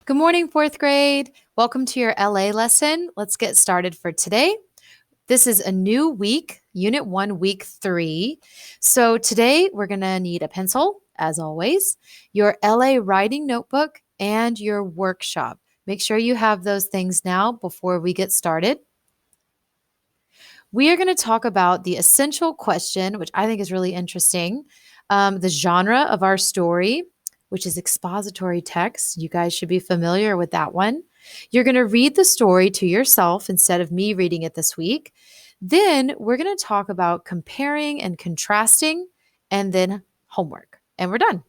Good morning, fourth grade. Welcome to your LA lesson. Let's get started for today. This is a new week, Unit 1, Week 3. So today we're going to need a pencil, as always, your LA writing notebook, and your workshop. Make sure you have those things now before we get started. We are going to talk about the essential question, which I think is really interesting, the genre of our story, which is expository text. You guys should be familiar with that one. You're going to read the story to yourself instead of me reading it this week. Then we're going to talk about comparing and contrasting, and then homework. And we're done.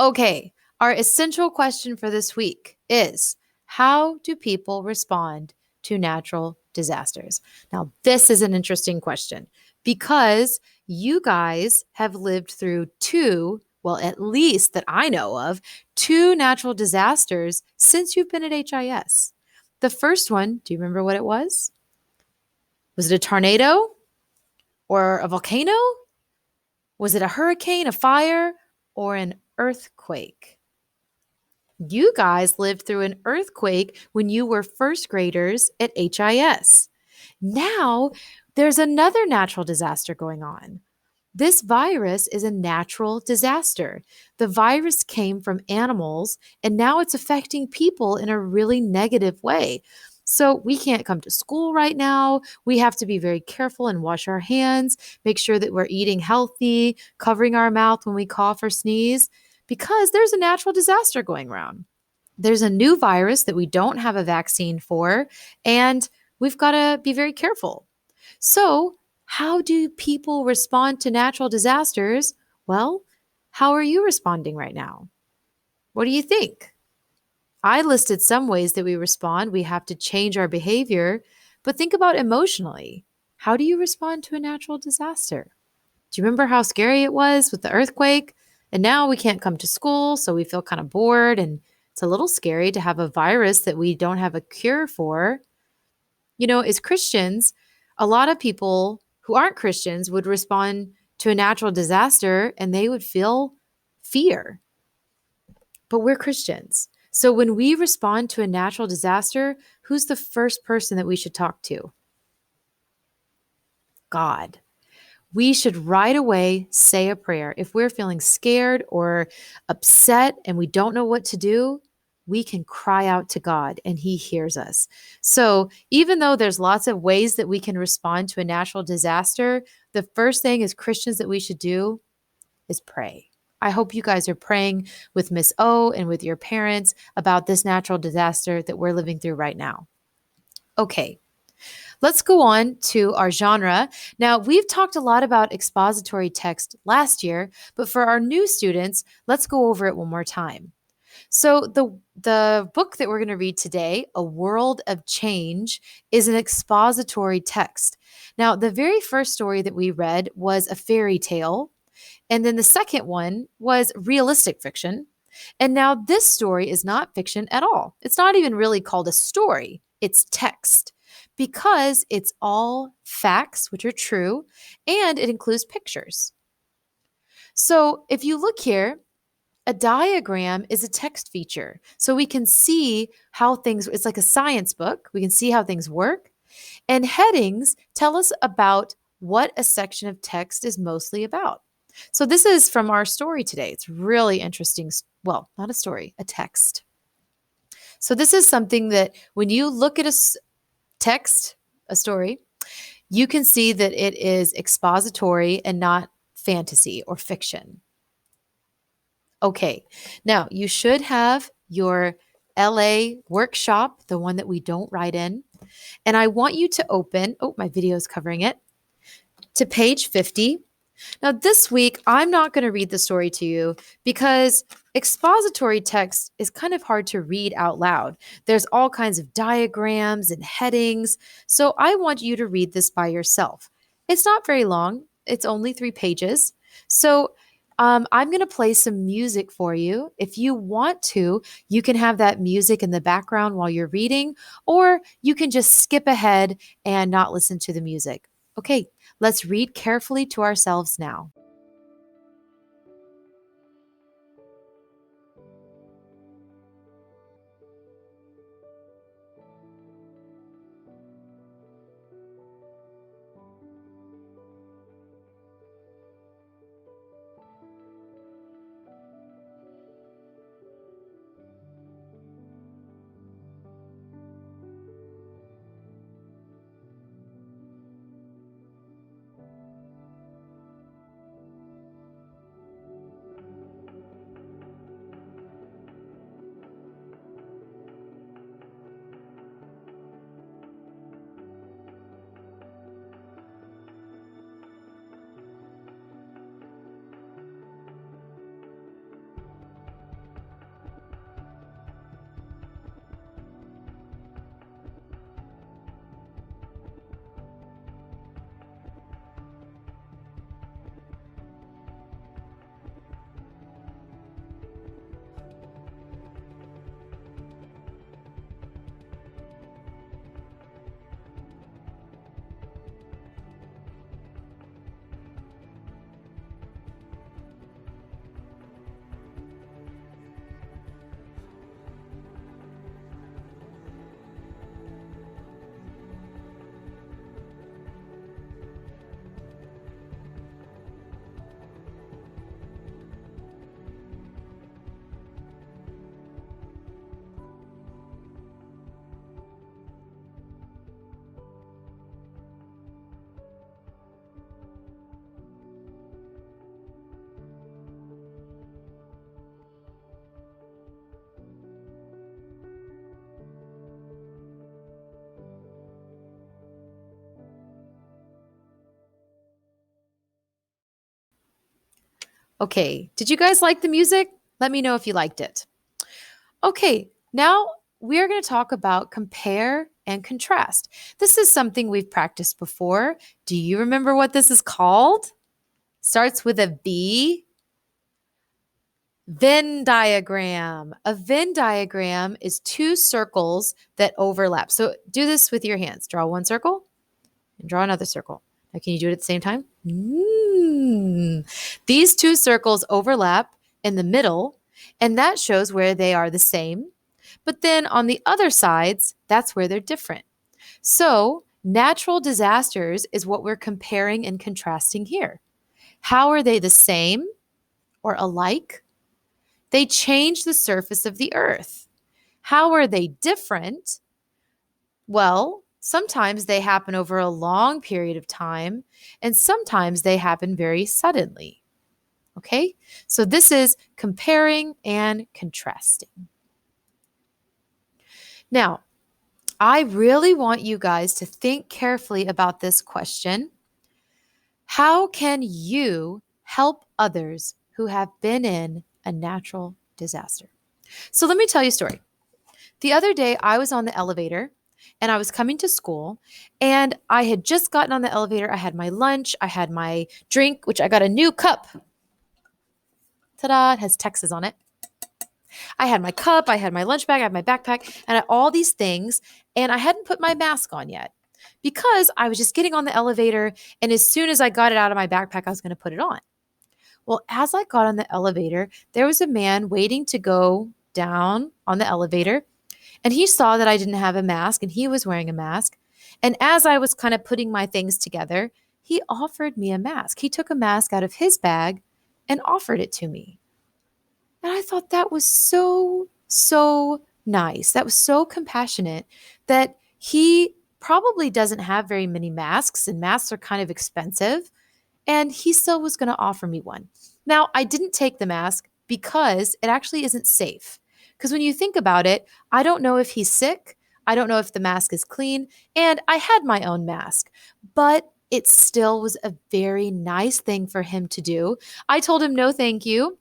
Okay, our essential question for this week is, how do people respond to natural disasters? Now, this is an interesting question because you guys have lived through well, at least that I know of, two natural disasters since you've been at HIS. The first one, do you remember what it was? Was it a tornado or a volcano? Was it a hurricane, a fire, or an earthquake? You guys lived through an earthquake when you were first graders at HIS. Now, there's another natural disaster going on. This virus is a natural disaster. The virus came from animals, and now it's affecting people in a really negative way. So we can't come to school right now. We have to be very careful and wash our hands, make sure that we're eating healthy, covering our mouth when we cough or sneeze, because there's a natural disaster going around. There's a new virus that we don't have a vaccine for, and we've got to be very careful. So, how do people respond to natural disasters? Well, how are you responding right now? What do you think? I listed some ways that we respond. We have to change our behavior, but think about emotionally. How do you respond to a natural disaster? Do you remember how scary it was with the earthquake? And now we can't come to school, so we feel kind of bored, and it's a little scary to have a virus that we don't have a cure for. You know, as Christians, a lot of people who aren't Christians would respond to a natural disaster and they would feel fear. But we're Christians. So when we respond to a natural disaster, who's the first person that we should talk to? God. We should right away say a prayer. If we're feeling scared or upset and we don't know what to do, we can cry out to God and He hears us. So even though there's lots of ways that we can respond to a natural disaster, the first thing as Christians that we should do is pray. I hope you guys are praying with Miss O and with your parents about this natural disaster that we're living through right now. Okay. Let's go on to our genre. Now, we've talked a lot about expository text last year, but for our new students, let's go over it one more time. So the book that we're going to read today, A World of Change, is an expository text. Now, the very first story that we read was a fairy tale, and then the second one was realistic fiction. And now this story is not fiction at all. It's not even really called a story. It's text because it's all facts, which are true, and it includes pictures. So if you look here, a diagram is a text feature. So we can see how things, it's like a science book. We can see how things work. And headings tell us about what a section of text is mostly about. So this is from our story today. It's really interesting. Well, not a story, a text. So this is something that when you look at a text, a story, you can see that it is expository and not fantasy or fiction. Okay, now you should have your LA workshop, the one that we don't write in. And I want you to open, my video is covering it, to page 50. Now, this week, I'm not going to read the story to you because expository text is kind of hard to read out loud. There's all kinds of diagrams and headings, so I want you to read this by yourself. It's not very long. It's only 3 pages. So I'm going to play some music for you. If you want to, you can have that music in the background while you're reading, or you can just skip ahead and not listen to the music. Okay, let's read carefully to ourselves now. Okay, did you guys like the music? Let me know if you liked it. Okay, now we're going to talk about compare and contrast. This is something we've practiced before. Do you remember what this is called? Starts with a V. Venn diagram. A Venn diagram is two circles that overlap. So do this with your hands. Draw one circle and draw another circle. Now, can you do it at the same time? These two circles overlap in the middle, and that shows where they are the same. But then on the other sides, that's where they're different. So natural disasters is what we're comparing and contrasting here. How are they the same or alike? They change the surface of the earth. How are they different? Well, sometimes they happen over a long period of time, and sometimes they happen very suddenly. Okay? So this is comparing and contrasting. Now, I really want you guys to think carefully about this question. How can you help others who have been in a natural disaster? So let me tell you a story. The other day, I was on the elevator and I was coming to school, and I had just gotten on the elevator. I had my lunch, I had my drink, which I got a new cup. Ta-da, it has Texas on it. I had my cup, I had my lunch bag, I had my backpack, and I had all these things, and I hadn't put my mask on yet because I was just getting on the elevator, and as soon as I got it out of my backpack, I was going to put it on. Well, as I got on the elevator, there was a man waiting to go down on the elevator, and he saw that I didn't have a mask and he was wearing a mask. And as I was kind of putting my things together, he offered me a mask. He took a mask out of his bag and offered it to me. And I thought that was so nice. That was so compassionate that he probably doesn't have very many masks, and masks are kind of expensive. And he still was going to offer me one. Now, I didn't take the mask because it actually isn't safe. Because when you think about it, I don't know if he's sick. I don't know if the mask is clean. And I had my own mask, but it still was a very nice thing for him to do. I told him no, thank you.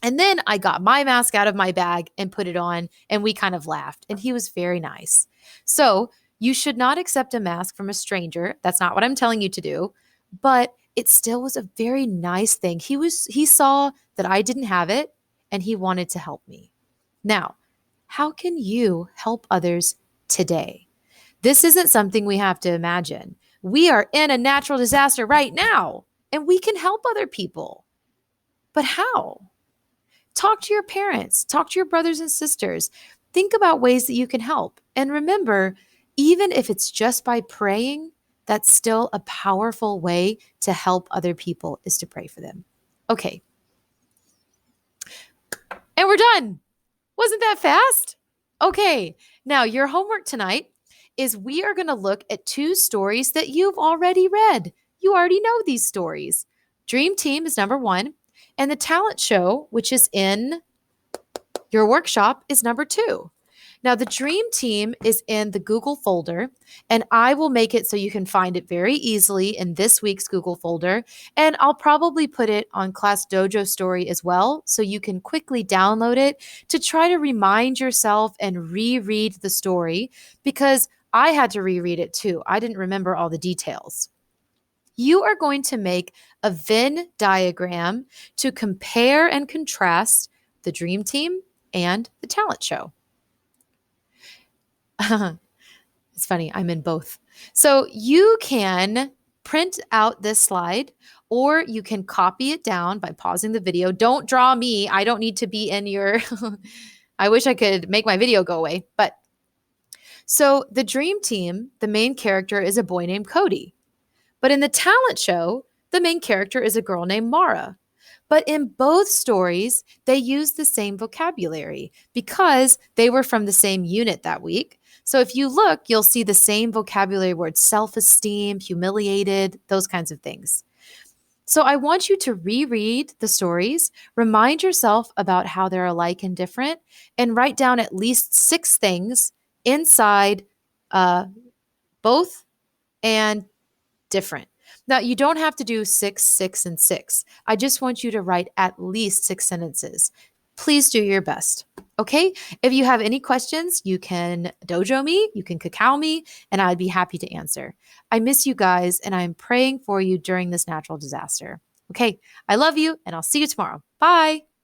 And then I got my mask out of my bag and put it on, and we kind of laughed, and he was very nice. So you should not accept a mask from a stranger. That's not what I'm telling you to do, but it still was a very nice thing. He saw that I didn't have it, and he wanted to help me. Now, how can you help others today? This isn't something we have to imagine. We are in a natural disaster right now, and we can help other people. But how? Talk to your parents, talk to your brothers and sisters. Think about ways that you can help. And remember, even if it's just by praying, that's still a powerful way to help other people, is to pray for them. Okay. And we're done. Wasn't that fast? Okay. Now, your homework tonight is we are going to look at two stories that you've already read. You already know these stories. Dream Team is number one, and the talent show, which is in your workshop, is number two. Now, the Dream Team is in the Google folder, and I will make it so you can find it very easily in this week's Google folder. And I'll probably put it on Class Dojo Story as well, so you can quickly download it to try to remind yourself and reread the story, because I had to reread it too. I didn't remember all the details. You are going to make a Venn diagram to compare and contrast the Dream Team and the talent show. It's funny, I'm in both. So you can print out this slide, or you can copy it down by pausing the video. Don't draw me. I don't need to be in your, I wish I could make my video go away. But so the Dream Team, the main character is a boy named Cody. But in the talent show, the main character is a girl named Mara. But in both stories, they use the same vocabulary because they were from the same unit that week. So if you look, you'll see the same vocabulary words: self-esteem, humiliated, those kinds of things. So I want you to reread the stories, remind yourself about how they're alike and different, and write down at least 6 things inside both and different. Now, you don't have to do six, six, and six. I just want you to write at least 6 sentences. Please do your best. Okay. If you have any questions, you can dojo me, you can cacao me, and I'd be happy to answer. I miss you guys, and I'm praying for you during this natural disaster. Okay. I love you, and I'll see you tomorrow. Bye.